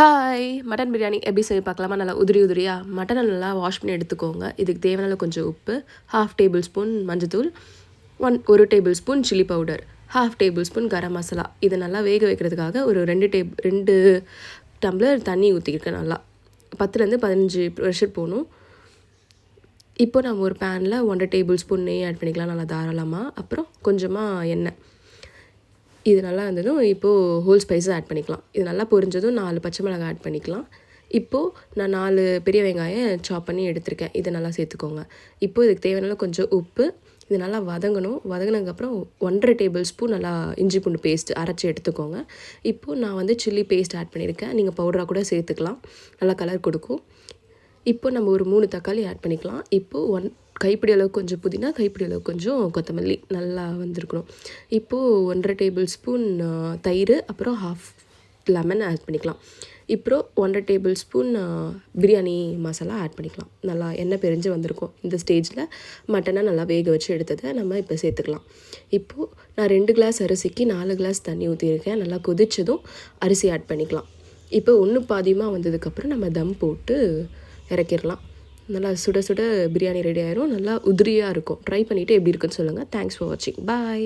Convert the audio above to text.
Hi mutton biryani எப்படி செய்ய பார்க்கலாமா? நல்லா உதிரியாக மட்டனை நல்லா வாஷ் பண்ணி எடுத்துக்கோங்க. இதுக்கு தேவையான கொஞ்சம் உப்பு, 1/2 டேபிள் ஸ்பூன் மஞ்சத்தூள், 1 tablespoon chilli powder, 1/2 tablespoon garam masala. இதை நல்லா வேக வைக்கிறதுக்காக ஒரு 2 டம்ளர் தண்ணி ஊற்றிக்கிருக்கேன். நல்லா 10லேருந்து 15 ப்ரெஷர் போகணும். இப்போ நம்ம ஒரு பேனில் 1 டேபிள் ஸ்பூன் நெய் ஆட் பண்ணிக்கலாம் நல்லா தாராளமாக. அப்புறம் கொஞ்சமாக எண்ணெய். இது நல்லா இருந்ததும் இப்போது ஹோல் ஸ்பைஸஸ் ஆட் பண்ணிக்கலாம். இது நல்லா பொரிஞ்சதும் 4 பச்சை மிளகாய் ஆட் பண்ணிக்கலாம். இப்போது நான் 4 பெரிய வெங்காயம் சாப் பண்ணி எடுத்திருக்கேன். இதை நல்லா சேர்த்துக்கோங்க. இப்போது இதுக்கு தேவையான கொஞ்சம் உப்பு. இது நல்லா வதங்கணும். வதங்கினதுக்கப்புறம் 1.5 டேபிள் ஸ்பூன் நல்லா இஞ்சி பூண்டு பேஸ்ட் அரைச்சி எடுத்துக்கோங்க. இப்போது நான் சில்லி பேஸ்ட் ஆட் பண்ணியிருக்கேன். நீங்கள் பவுடராக கூட சேர்த்துக்கலாம். நல்லா கலர் கொடுக்கும். இப்போது நம்ம ஒரு 3 தக்காளி ஆட் பண்ணிக்கலாம். இப்போது கைப்பிடி அளவுக்கு கொஞ்சம் புதினா, கைப்பிடி அளவுக்கு கொஞ்சம் கொத்தமல்லி நல்லா வந்திருக்கணும். இப்போது 1.5 டேபிள் ஸ்பூன் தயிர், அப்புறம் 1/2 லெமன் ஆட் பண்ணிக்கலாம். இப்போது 1.5 tablespoon biryani masala add பண்ணிக்கலாம். நல்லா எண்ணெய் பிரிஞ்சு வந்திருக்கும். இந்த ஸ்டேஜில் மட்டனை நல்லா வேக வச்சு எடுத்ததை நம்ம இப்போ சேர்த்துக்கலாம். இப்போது நான் 2 கிளாஸ் அரிசிக்கு 4 கிளாஸ் தண்ணி ஊற்றிருக்கேன். நல்லா கொதித்ததும் அரிசி ஆட் பண்ணிக்கலாம். இப்போ 1 பாதியமாக வந்ததுக்கப்புறம் நம்ம தம் போட்டு இறக்கிடலாம். நல்லா சுட சுட பிரியாணி ரெடி ஆயிரும். நல்லா உதிரியாக இருக்கும். ட்ரை பண்ணிவிட்டு எப்படி இருக்குன்னு சொல்லுங்கள். தேங்க்ஸ் ஃபார் வாட்சிங். பாய்.